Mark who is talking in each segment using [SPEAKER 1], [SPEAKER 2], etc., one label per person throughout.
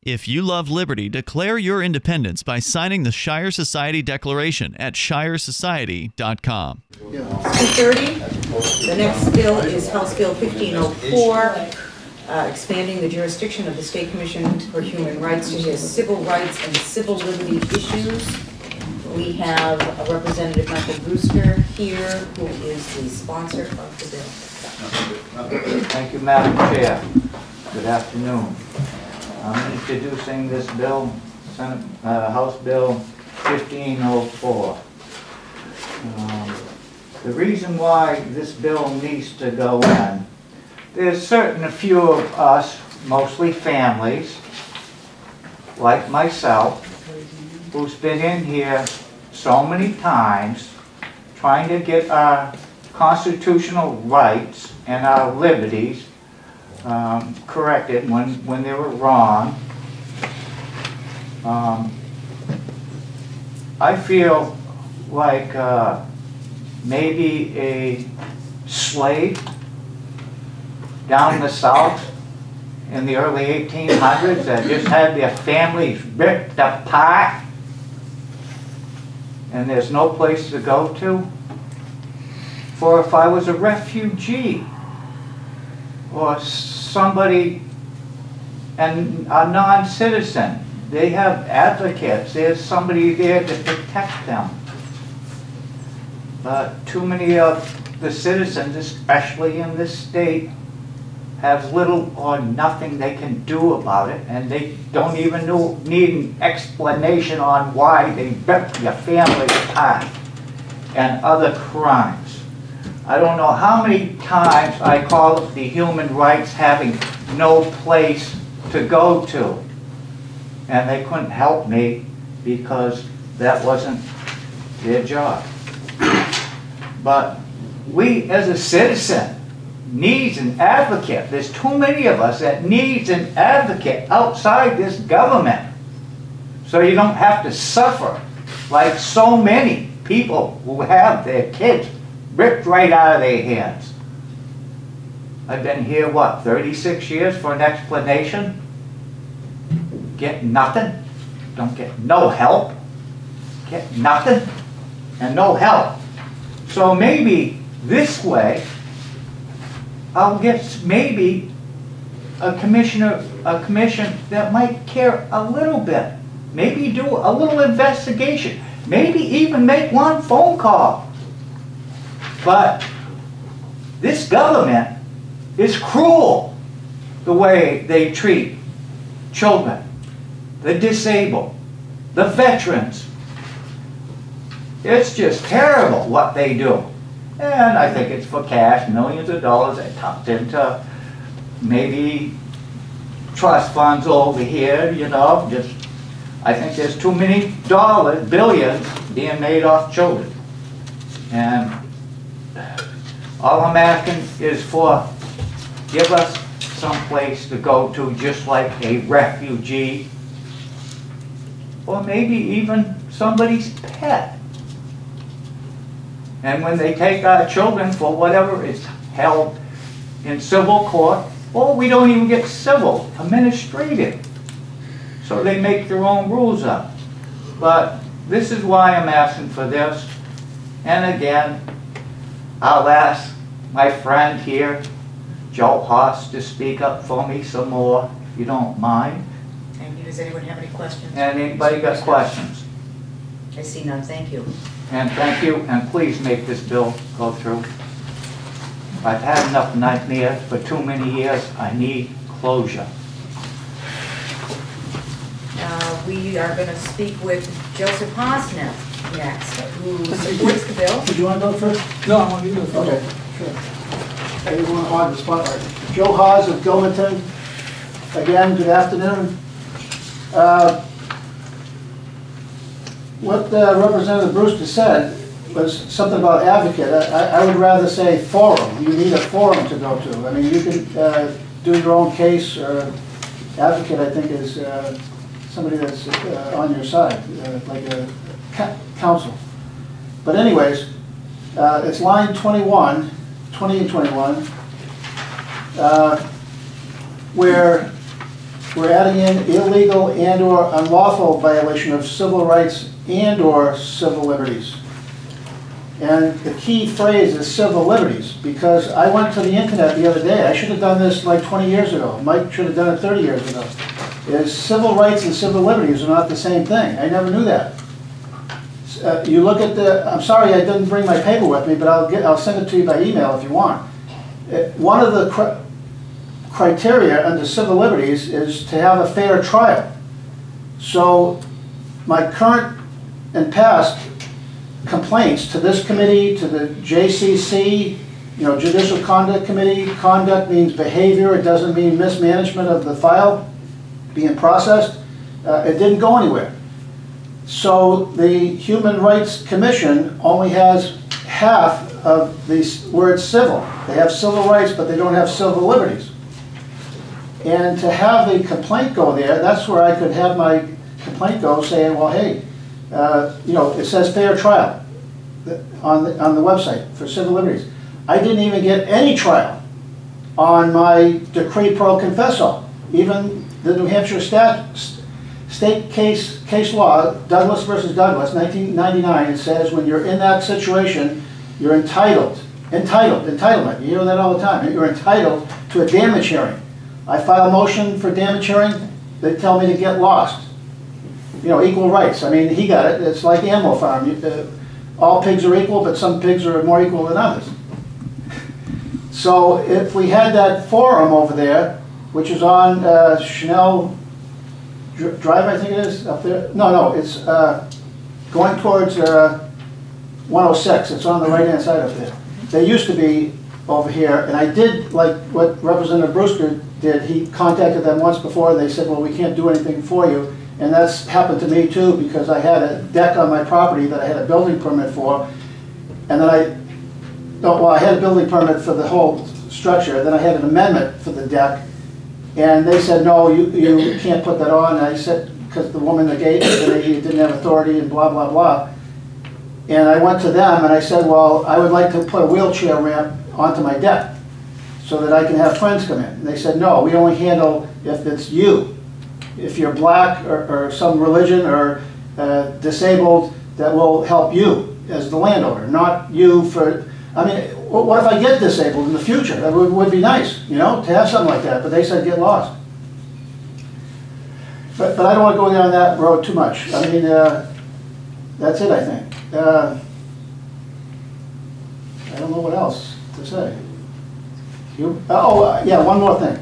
[SPEAKER 1] If you love liberty, declare your independence by signing the Shire Society Declaration at shiresociety.com.
[SPEAKER 2] 230. The next bill is House Bill 1504, expanding the jurisdiction of the State Commission for Human Rights to hear civil rights and civil liberty issues. We have Representative Michael Brewster here, who is the sponsor of the bill.
[SPEAKER 3] Thank you, Madam Chair. Good afternoon. I'm introducing this bill, House Bill 1504. The reason why this bill needs to go in, there's a few of us, mostly families, like myself, who's been in here so many times trying to get our constitutional rights and our liberties corrected when they were wrong. I feel like maybe a slave down the South in the early 1800s that just had their families ripped apart and there's no place to go to. For if I was a refugee or somebody and a non-citizen, they have advocates. There's somebody there to protect them. But too many of the citizens, especially in this state, have little or nothing they can do about it, and they don't even need an explanation on why they ripped your family apart and other crimes. I don't know how many times I called the human rights having no place to go to, and they couldn't help me because that wasn't their job. But we as a citizen needs an advocate. There's too many of us that needs an advocate outside this government, so you don't have to suffer like so many people who have their kids ripped right out of their hands. I've been here, what, 36 years for an explanation? Get nothing. Don't get no help. Get nothing and no help. So maybe this way I'll get maybe a commission that might care a little bit. Maybe do a little investigation. Maybe even make one phone call. But this government is cruel the way they treat children, the disabled, the veterans. It's just terrible what they do. And I think it's for cash, millions of dollars that tucked into maybe trust funds over here, you know. Just, I think there's too many billions being made off children. And all I'm asking is give us some place to go to, just like a refugee, or maybe even somebody's pet. And when they take our children for whatever is held in civil court, or we don't even get civil, administrative. So they make their own rules up. But this is why I'm asking for this. And again, I'll ask my friend here, Joe Haas, to speak up for me some more, if you don't mind.
[SPEAKER 2] And does anyone have any questions?
[SPEAKER 3] And anybody got questions?
[SPEAKER 2] I see none. Thank you.
[SPEAKER 3] And thank you, and please make this bill go through. I've had enough nightmares for too many years. I need closure.
[SPEAKER 2] We are going to speak with Joseph Hosnett next, who supports the bill.
[SPEAKER 4] Did you want to go first?
[SPEAKER 5] No, I want you to go first.
[SPEAKER 4] Okay, sure. I didn't want to hog the spotlight. Joe Haas of Gilmanton. Again, good afternoon. What Representative Brewster said was something about advocate. I would rather say forum. You need a forum to go to. I mean, you can do your own case, or advocate, I think, is somebody that's on your side, like a counsel. But anyways, it's line 20 and 21, where we're adding in illegal and/or unlawful violation of civil rights and/or civil liberties. And the key phrase is civil liberties, because I went to the internet the other day. I should have done this like 20 years ago. Mike should have done it 30 years ago. Is civil rights and civil liberties are not the same thing. I never knew that. You look at the, I'm sorry I didn't bring my paper with me, but I'll send it to you by email if you want. One of the criteria under civil liberties is to have a fair trial. So my current and past complaints to this committee, to the JCC, Judicial Conduct Committee. Conduct means behavior. It doesn't mean mismanagement of the file being processed. It didn't go anywhere. So the Human Rights Commission only has half of the word civil. They have civil rights, but they don't have civil liberties. And to have the complaint go there, that's where I could have my complaint go saying, well, hey, it says fair trial on the website for civil liberties. I didn't even get any trial on my decree pro confesso. Even the New Hampshire state case law, Douglas versus Douglas, 1999, it says when you're in that situation, you're entitlement. You hear that all the time. You're entitled to a damage hearing. I file a motion for damage hearing. They tell me to get lost. Equal rights. I mean, he got it. It's like Animal Farm. All pigs are equal, but some pigs are more equal than others. So if we had that forum over there, which is on Chanel Drive, I think it is, up there. No, it's going towards 106. It's on the right-hand side up there. They used to be over here, and I did, like what Representative Brewster did, he contacted them once before, and they said, well, we can't do anything for you. And that's happened to me too, because I had a deck on my property that I had a building permit for, and then I had a building permit for the whole structure, then I had an amendment for the deck, and they said, no, you can't put that on. And I said, because the woman that gave it, he didn't have authority and blah, blah, blah. And I went to them and I said, well, I would like to put a wheelchair ramp onto my deck so that I can have friends come in. And they said, no, we only handle if it's you. If you're black or some religion or disabled, that will help you as the landowner, not you for, I mean, what if I get disabled in the future? That would be nice, to have something like that, but they said get lost. But I don't want to go down that road too much. I mean, that's it, I think. I don't know what else to say. Yeah, one more thing.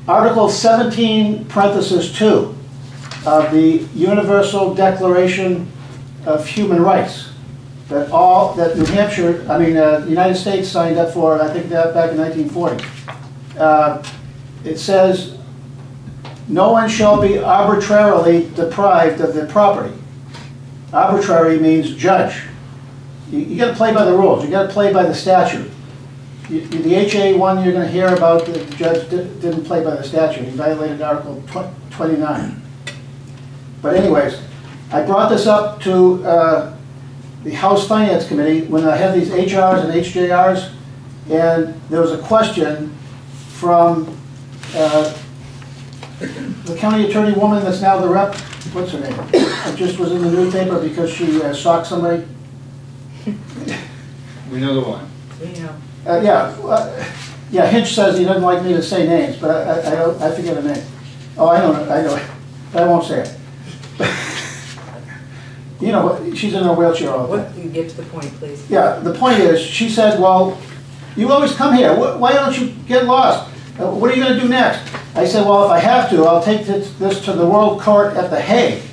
[SPEAKER 4] Article 17, parenthesis 2 of the Universal Declaration of Human Rights that New Hampshire, the United States signed up for, I think that back in 1940. It says, no one shall be arbitrarily deprived of their property. Arbitrary means judge. You got to play by the rules. You got to play by the statute. The HA one you're going to hear about, the judge didn't play by the statute. He violated Article 29. But anyways, I brought this up to the House Finance Committee when I had these HRs and HJRs, and there was a question from the county attorney woman that's now the rep. What's her name? It just was in the newspaper because she socked somebody.
[SPEAKER 5] We know the one.
[SPEAKER 4] Yeah, Hinch says he doesn't like me to say names, but I forget her name. Oh, I know it. But I won't say it. She's in a wheelchair all the time.
[SPEAKER 2] You get to the point, please.
[SPEAKER 4] Yeah, the point is, she said, well, you always come here. Why don't you get lost? What are you going to do next? I said, well, if I have to, I'll take this to the World Court at The Hague,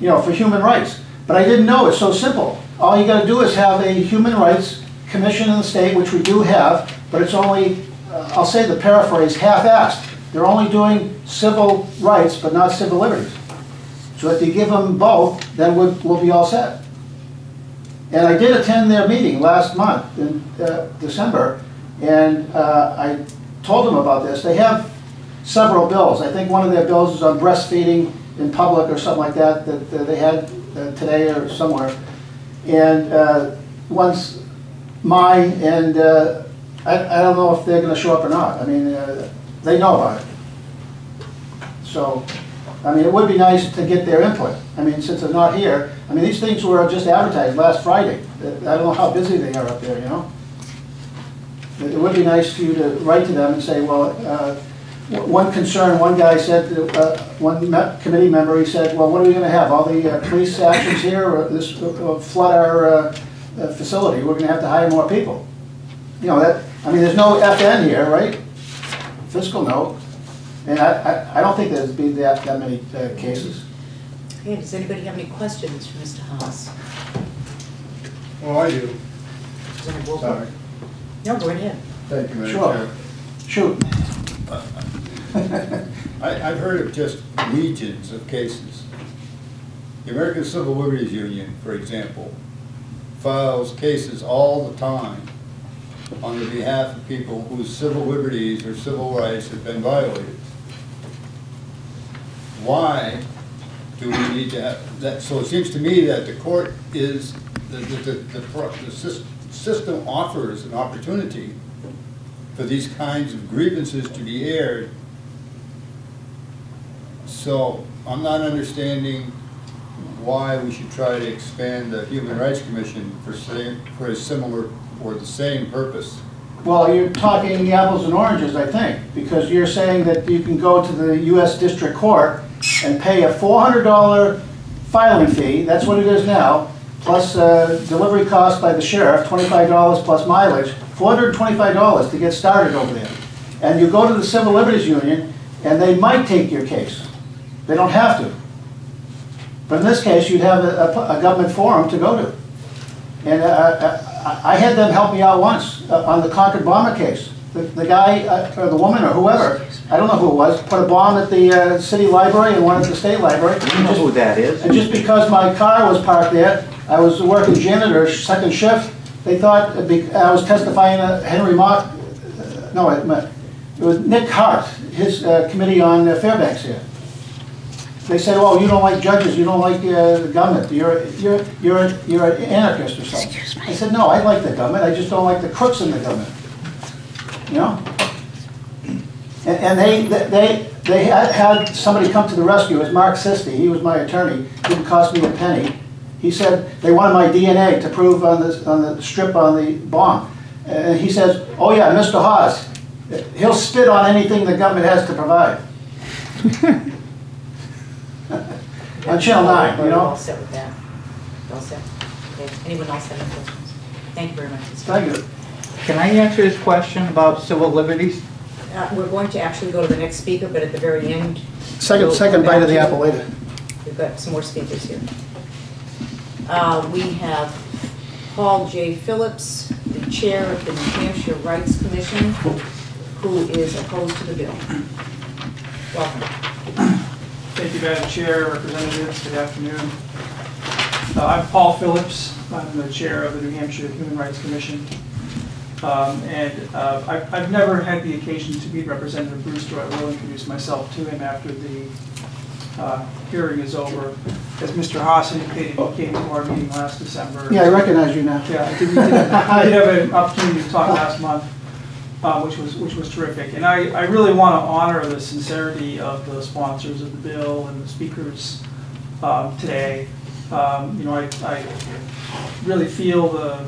[SPEAKER 4] for human rights. But I didn't know it's so simple. All you got to do is have a human rights commission in the state, which we do have, but it's only, I'll say the paraphrase, half-assed. They're only doing civil rights, but not civil liberties. So if you give them both, then we'll be all set. And I did attend their meeting last month in December, and I told them about this. They have several bills. I think one of their bills is on breastfeeding in public or something like that they had today or somewhere. And one's mine, and I don't know if they're going to show up or not. I mean, they know about it. So, I mean, it would be nice to get their input. I mean, since they're not here, I mean, these things were just advertised last Friday. I don't know how busy they are up there, you know? It would be nice for you to write to them and say, well, one concern, one guy said, committee member, he said, well, what are we going to have? All the police actions here, or this flood our facility? We're going to have to hire more people. You know, that, I mean, there's no FN here, right? Fiscal note. And I don't think there's been that many cases.
[SPEAKER 2] Okay, does anybody have any questions for Mr. Haas?
[SPEAKER 5] Well, I do.
[SPEAKER 2] Representative Wolf?
[SPEAKER 5] Sorry.
[SPEAKER 2] No, go ahead.
[SPEAKER 5] Thank you, Madam
[SPEAKER 4] Sure.
[SPEAKER 5] Chair.
[SPEAKER 4] Shoot.
[SPEAKER 5] I've heard of just legions of cases. The American Civil Liberties Union, for example, files cases all the time on the behalf of people whose civil liberties or civil rights have been violated. Why do we need to have that? So it seems to me that the court is, the system offers an opportunity for these kinds of grievances to be aired. So I'm not understanding why we should try to expand the Human Rights Commission for a similar or the same purpose.
[SPEAKER 4] Well, you're talking apples and oranges, I think, because you're saying that you can go to the U.S. District Court and pay a $400 filing fee, that's what it is now, plus delivery cost by the sheriff, $25 plus mileage, $425 to get started over there. And you go to the Civil Liberties Union, and they might take your case. They don't have to. But in this case, you'd have a government forum to go to. And I had them help me out once on the Concord bomber case. The guy, or the woman, or whoever, I don't know who it was, put a bomb at the city library and one at the state library.
[SPEAKER 3] You know who that is?
[SPEAKER 4] And just because my car was parked there, I was working janitor, second shift, they thought I was testifying at Henry Mott, no, it was Nick Hart, his committee on Fairbanks here. They said, "Oh, you don't like judges, you don't like the government, you're an anarchist or something." I said, "No, I like the government, I just don't like the crooks in the government." You know? And they had somebody come to the rescue. It was Mark Sisti, he was my attorney, didn't cost me a penny. He said they wanted my DNA to prove on the strip on the bomb. And he says, "Oh yeah, Mr. Haas, he'll spit on anything the government has to provide." On Channel 9, you
[SPEAKER 2] We're
[SPEAKER 4] know?
[SPEAKER 2] all set with that. All set. Okay. Anyone else have any questions? Thank you very much.
[SPEAKER 4] Thank you.
[SPEAKER 3] Can I answer his question about civil liberties?
[SPEAKER 2] We're going to actually go to the next speaker, but at the very end.
[SPEAKER 4] Second bite of the apple later.
[SPEAKER 2] We've got some more speakers here. We have Paul J. Phillips, the chair of the New Hampshire Rights Commission, who is opposed to the bill. Welcome.
[SPEAKER 6] Thank you, Madam Chair, representatives, good afternoon. I'm Paul Phillips. I'm the chair of the New Hampshire Human Rights Commission. I've never had the occasion to meet Representative Brewster. I will introduce myself to him after the hearing is over. As Mr. Haas indicated, he came to our meeting last December.
[SPEAKER 4] Yeah, I recognize you now.
[SPEAKER 6] Yeah, I did have an opportunity to talk last month, which was terrific. And I really want to honor the sincerity of the sponsors of the bill and the speakers today. You know, I really feel the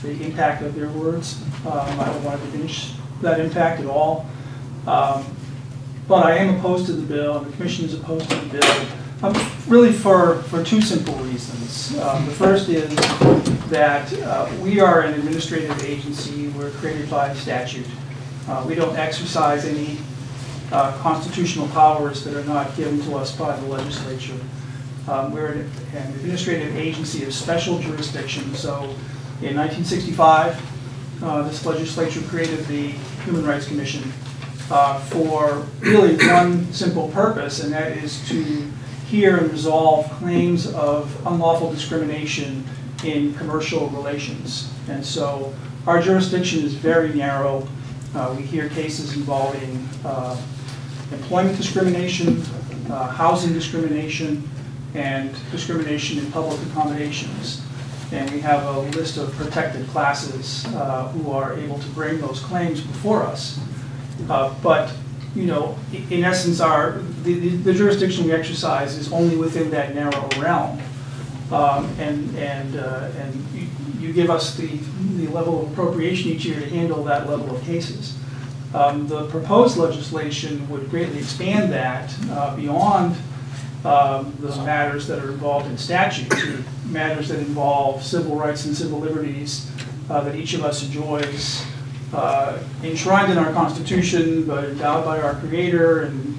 [SPEAKER 6] impact of their words. I don't want to diminish that impact at all. But I am opposed to the bill, and the Commission is opposed to the bill, really for two simple reasons. The first is that we are an administrative agency. We're created by statute. We don't exercise any constitutional powers that are not given to us by the legislature. We're an administrative agency of special jurisdiction. So in 1965, this legislature created the Human Rights Commission for really one simple purpose, and that is to hear and resolve claims of unlawful discrimination in commercial relations. And so our jurisdiction is very narrow. We hear cases involving employment discrimination, housing discrimination, and discrimination in public accommodations. And we have a list of protected classes who are able to bring those claims before us. But you know, in essence, the jurisdiction we exercise is only within that narrow realm. And you give us the level of appropriation each year to handle that level of cases. The proposed legislation would greatly expand that beyond the matters that are involved in statute, to matters that involve civil rights and civil liberties that each of us enjoys, enshrined in our Constitution, but endowed by our Creator, and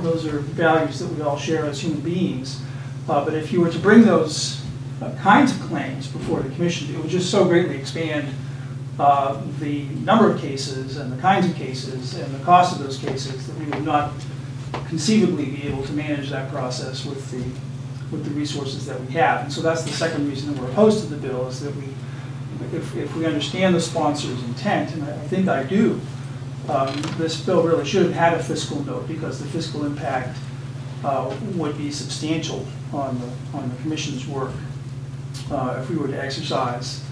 [SPEAKER 6] those are values that we all share as human beings. But if you were to bring those kinds of claims before the Commission, it would just so greatly expand the number of cases and the kinds of cases and the cost of those cases that we would not conceivably be able to manage that process with the resources that we have. And so that's the second reason that we're opposed to the bill, is that if we understand the sponsor's intent, and I think I do, this bill really should have had a fiscal note, because the fiscal impact would be substantial on the Commission's work if we were to exercise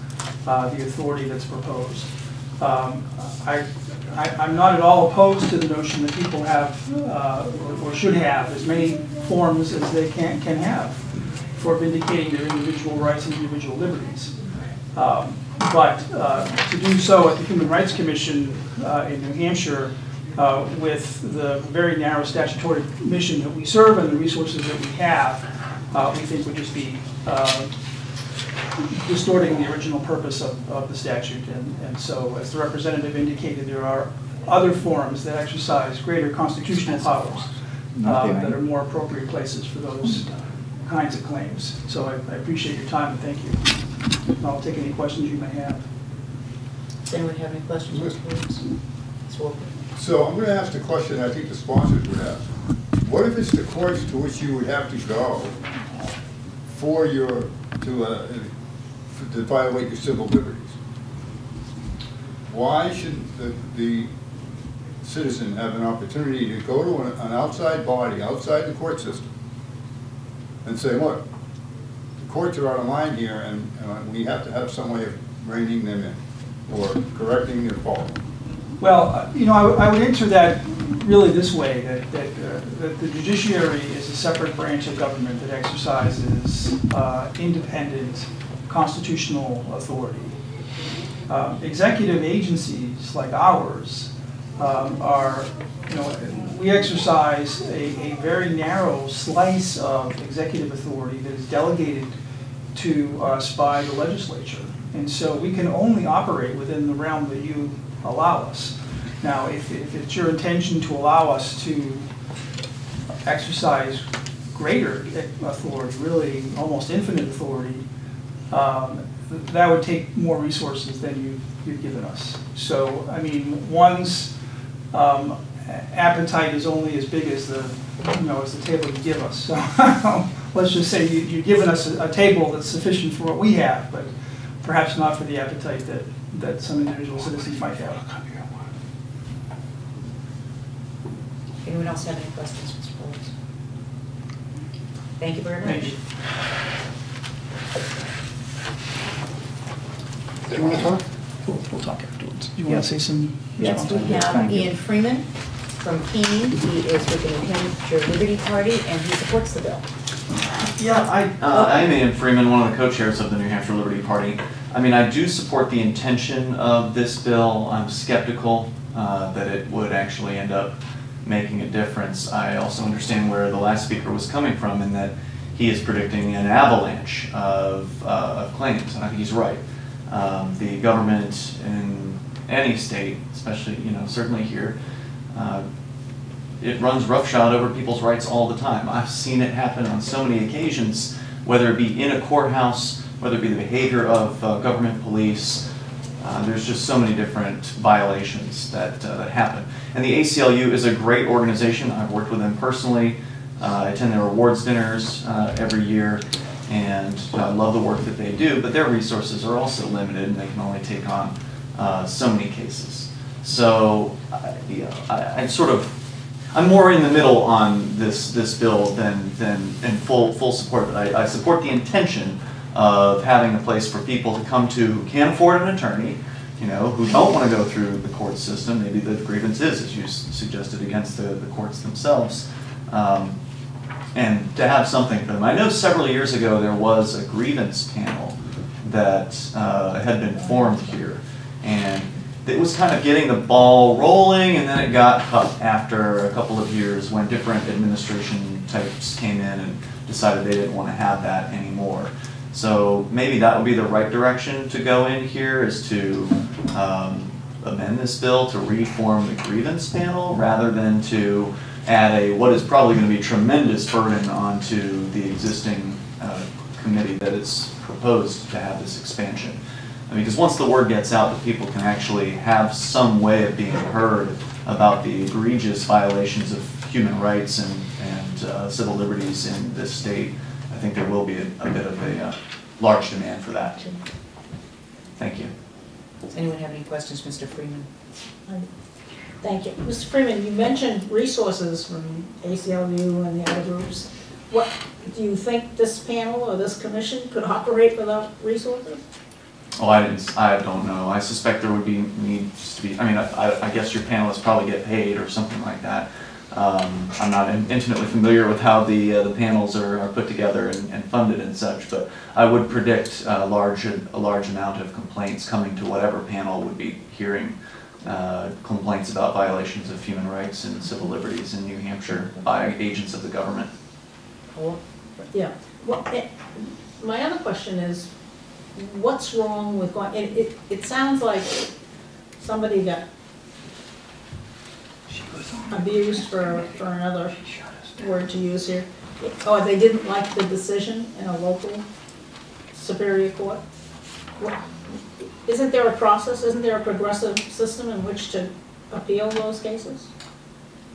[SPEAKER 6] the authority that's proposed. I'm not at all opposed to the notion that people have or should have as many forms as they can have for vindicating their individual rights and individual liberties. But to do so at the Human Rights Commission in New Hampshire with the very narrow statutory mission that we serve and the resources that we have, we think would just be distorting the original purpose of the statute. And so, as the representative indicated, there are other forums that exercise greater constitutional powers that are more appropriate places for those kinds of claims. So I appreciate your time, and thank you. And I'll take any questions you may have.
[SPEAKER 2] Does anyone have any questions, Mr. Williams? Ms. Wolf?
[SPEAKER 5] So I'm going to ask the question I think the sponsors would ask. What if it's the courts to which you would have to go for to violate your civil liberties? Why shouldn't the citizen have an opportunity to go to an outside body, outside the court system, and say, look, the courts are out of line here, and we have to have some way of reining them in or correcting their fault?
[SPEAKER 6] Well, you know, I would answer that really this way, that the judiciary is a separate branch of government that exercises independent constitutional authority. Executive agencies like ours are, you know, we exercise a very narrow slice of executive authority that is delegated to us by the legislature. And so we can only operate within the realm that you allow us. Now, if it's your intention to allow us to exercise greater authority, really almost infinite authority, that would take more resources than you've given us. So, I mean, one's appetite is only as big as the table you give us. So let's just say you've given us a table that's sufficient for what we have, but perhaps not for the appetite that some individual citizens might have.
[SPEAKER 2] Anyone else have any questions, Mr. Williams? Thank you very much.
[SPEAKER 6] Thank you.
[SPEAKER 4] Do you want to talk?
[SPEAKER 6] We'll talk afterwards. Do you want to say some?
[SPEAKER 2] Yes, we have Ian Freeman from Keene. He is with the New Hampshire Liberty Party, and he supports the bill.
[SPEAKER 1] Yeah, I'm Ian Freeman, one of the co-chairs of the New Hampshire Liberty Party. I mean, I do support the intention of this bill. I'm skeptical that it would actually end up making a difference. I also understand where the last speaker was coming from, in that he is predicting an avalanche of claims, and I think he's right. The government in any state, especially, certainly here, it runs roughshod over people's rights all the time. I've seen it happen on so many occasions, whether it be in a courthouse, whether it be the behavior of government police. There's just so many different violations that happen. And the ACLU is a great organization. I've worked with them personally. I attend their awards dinners every year, and I love the work that they do, but their resources are also limited, and they can only take on so many cases. So I'm more in the middle on this bill than in full support. But I support the intention of having a place for people to come to who can't afford an attorney, you know, who don't want to go through the court system. Maybe the grievance is, as you suggested, against the courts themselves. And to have something for them. I know several years ago there was a grievance panel that had been formed here. And it was kind of getting the ball rolling, and then it got cut after a couple of years when different administration types came in and decided they didn't want to have that anymore. So maybe that would be the right direction to go in here, is to amend this bill to reform the grievance panel rather than to add what is probably going to be tremendous burden onto the existing committee that is proposed to have this expansion. I mean, because once the word gets out that people can actually have some way of being heard about the egregious violations of human rights and civil liberties in this state, I think there will be a bit of a large demand for that. Thank you.
[SPEAKER 2] Does anyone have any questions, Mr. Freeman?
[SPEAKER 7] Thank you. Mr. Freeman, you mentioned resources from ACLU and the other groups. What, do you think this panel or this commission could operate without resources?
[SPEAKER 1] Oh, I don't know. I suspect there would be needs to be, I mean, I guess your panelists probably get paid or something like that. I'm not intimately familiar with how the panels are put together and funded and such, but I would predict a large amount of complaints coming to whatever panel would be hearing complaints about violations of human rights and civil liberties in New Hampshire by agents of the government.
[SPEAKER 7] Yeah. Well, my other question is, what's wrong with going, it sounds like somebody got abused for another word to use here. Oh, they didn't like the decision in a local superior court? Isn't there a process, isn't there a progressive system in which to appeal those cases?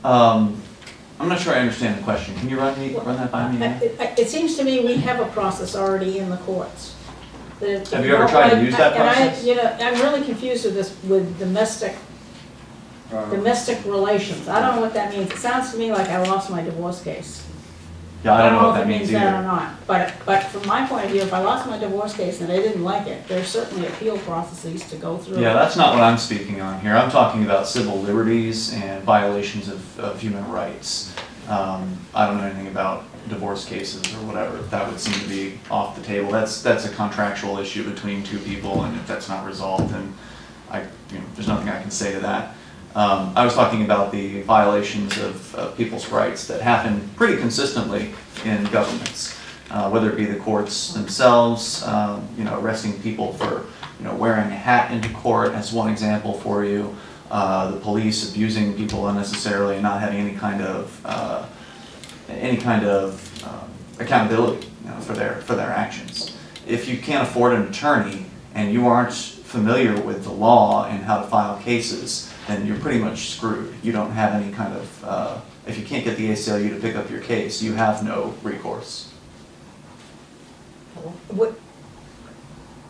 [SPEAKER 1] I'm not sure I understand the question. Can you run that by me?
[SPEAKER 7] It seems to me we have a process already in the courts.
[SPEAKER 1] Have you ever tried to use that process?
[SPEAKER 7] I'm really confused with this, with domestic relations. I don't know what that means. It sounds to me like I lost my divorce case.
[SPEAKER 1] Yeah, I don't know what that means
[SPEAKER 7] if it means that or
[SPEAKER 1] either.
[SPEAKER 7] not. But from my point of view, if I lost my divorce case and they didn't like it, there's certainly appeal processes to go through.
[SPEAKER 1] Yeah, that's not what I'm speaking on here. I'm talking about civil liberties and violations of human rights. I don't know anything about divorce cases or whatever. That would seem to be off the table. That's a contractual issue between two people, and if that's not resolved, then there's nothing I can say to that. I was talking about the violations of people's rights that happen pretty consistently in governments, whether it be the courts themselves, arresting people for wearing a hat into court as one example for you, the police abusing people unnecessarily and not having any kind of accountability for their actions. If you can't afford an attorney and you aren't familiar with the law and how to file cases, then you're pretty much screwed. You don't have any kind of, if you can't get the ACLU to pick up your case, you have no recourse.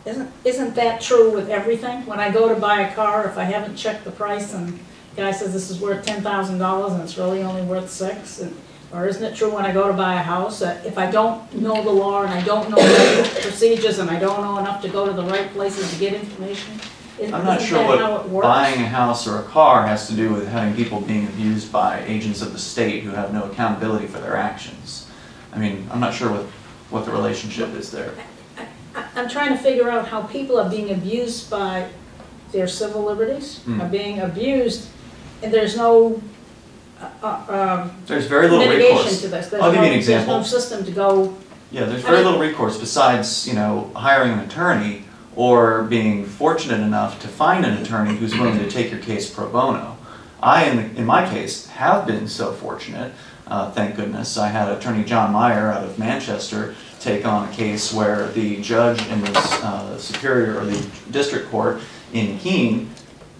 [SPEAKER 7] Isn't that true with everything? When I go to buy a car, if I haven't checked the price and the guy says this is worth $10,000 and it's really only worth $6,000, or isn't it true when I go to buy a house that if I don't know the law and I don't know the procedures and I don't know enough to go to the right places to get information?
[SPEAKER 1] I'm not sure what buying a house or a car has to do with having people being abused by agents of the state who have no accountability for their actions. I mean, I'm not sure what the relationship is there.
[SPEAKER 7] I'm trying to figure out how people are being abused by their civil liberties, are being abused, and there's no
[SPEAKER 1] there's very little
[SPEAKER 7] mitigation
[SPEAKER 1] recourse.
[SPEAKER 7] to this.
[SPEAKER 1] I'll give you an example.
[SPEAKER 7] There's no system to go.
[SPEAKER 1] Yeah, there's very little recourse besides hiring an attorney or being fortunate enough to find an attorney who's willing to take your case pro bono. I, in my case, have been so fortunate, thank goodness. I had attorney John Meyer out of Manchester take on a case where the judge in the superior or the district court in Keene,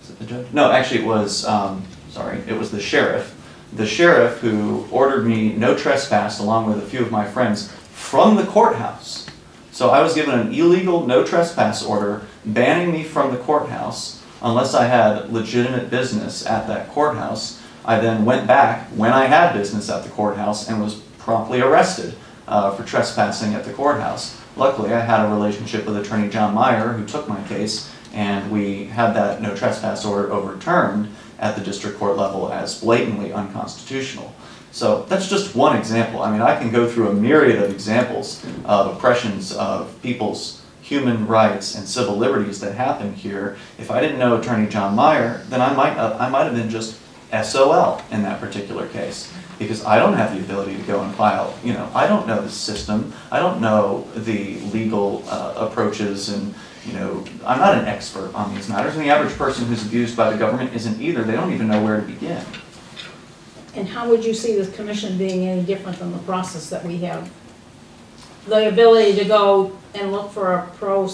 [SPEAKER 1] is it the judge? No, actually it was, it was the sheriff. The sheriff who ordered me no trespass along with a few of my friends from the courthouse. So I was given an illegal no trespass order banning me from the courthouse unless I had legitimate business at that courthouse. I then went back when I had business at the courthouse and was promptly arrested for trespassing at the courthouse. Luckily, I had a relationship with attorney John Meyer who took my case And we had that no trespass order overturned at the district court level as blatantly unconstitutional. So that's just one example. I mean, I can go through a myriad of examples of oppressions of people's human rights and civil liberties that happen here. If I didn't know Attorney John Meyer, then I might have been just SOL in that particular case, because I don't have the ability to go and file, you know, I don't know the system, I don't know the legal approaches, and, you know, I'm not an expert on these matters, and the average person who's abused by the government isn't either. They don't even know where to begin.
[SPEAKER 7] And how would you see this commission being any different than the process that we have? The ability to go and look for a pro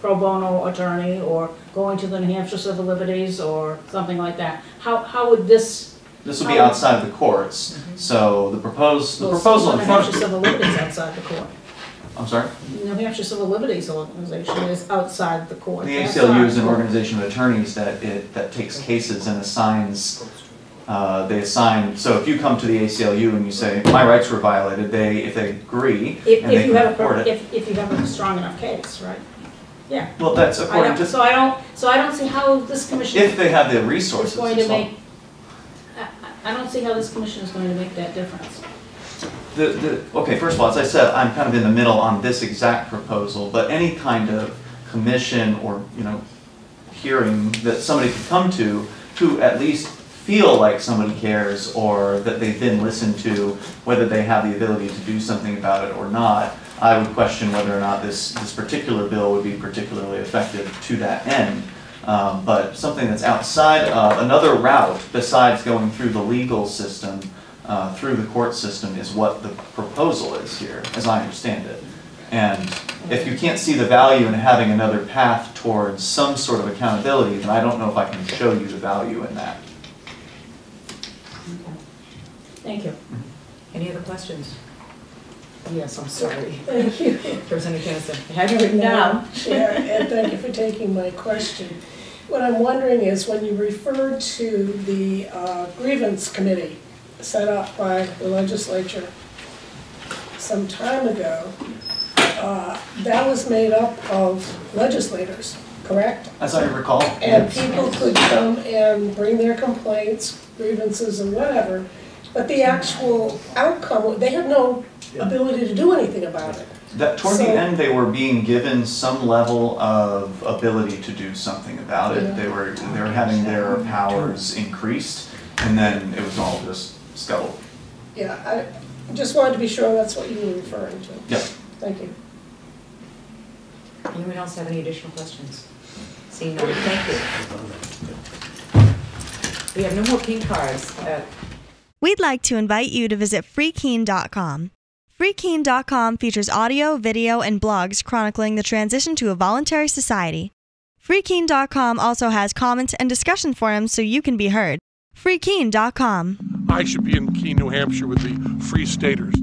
[SPEAKER 7] bono attorney, or going to the New Hampshire Civil Liberties or something like that. How would this?
[SPEAKER 1] This would be outside of the courts. So the proposal in front of
[SPEAKER 7] New Hampshire Civil Liberties outside the court.
[SPEAKER 1] I'm sorry?
[SPEAKER 7] New Hampshire Civil Liberties organization is outside the court.
[SPEAKER 1] The ACLU is an organization of attorneys that takes cases and assigns. They assign. So if you come to the ACLU and you say my rights were violated, if they agree,
[SPEAKER 7] if
[SPEAKER 1] they
[SPEAKER 7] you
[SPEAKER 1] can
[SPEAKER 7] have
[SPEAKER 1] report it.
[SPEAKER 7] If you have a strong enough case, right? Yeah.
[SPEAKER 1] Well, that's according to.
[SPEAKER 7] So I don't see how this commission.
[SPEAKER 1] If they have the resources.
[SPEAKER 7] Is going to make. I don't see how this commission is going to make that difference.
[SPEAKER 1] Okay, first of all, as I said, I'm kind of in the middle on this exact proposal, but any kind of commission or, you know, hearing that somebody could come to at least feel like somebody cares, or that they've been listened to, whether they have the ability to do something about it or not, I would question whether or not this particular bill would be particularly effective to that end. But something that's outside of another route besides going through the legal system, through the court system, is what the proposal is here, as I understand it. And if you can't see the value in having another path towards some sort of accountability, then I don't know if I can show you the value in that.
[SPEAKER 7] Thank you.
[SPEAKER 2] Any other questions? Yes, I'm sorry.
[SPEAKER 8] Thank you.
[SPEAKER 2] Representative Kennison, I have it written down.
[SPEAKER 8] Chair, and thank you for taking my question. What I'm wondering is, when you referred to the grievance committee set up by the legislature some time ago, that was made up of legislators, correct?
[SPEAKER 1] As I recall.
[SPEAKER 8] And
[SPEAKER 1] yes.
[SPEAKER 8] people could come and bring their complaints, grievances, and whatever, but the actual outcome, they had no ability to do anything about it.
[SPEAKER 1] That toward the end, they were being given some level of ability to do something about it. Yeah. They were having their powers increased, and then it was all just scuttled.
[SPEAKER 8] Yeah, I just wanted to be sure that's what you were referring to.
[SPEAKER 1] Yep.
[SPEAKER 8] Thank you.
[SPEAKER 2] Anyone else have any additional questions? Seeing none, thank you. We have no more pink cards.
[SPEAKER 9] We'd like to invite you to visit freekeen.com. Freekeen.com features audio, video, and blogs chronicling the transition to a voluntary society. Freekeen.com also has comments and discussion forums so you can be heard. Freekeen.com.
[SPEAKER 10] I should be in Keene, New Hampshire with the Free Staters.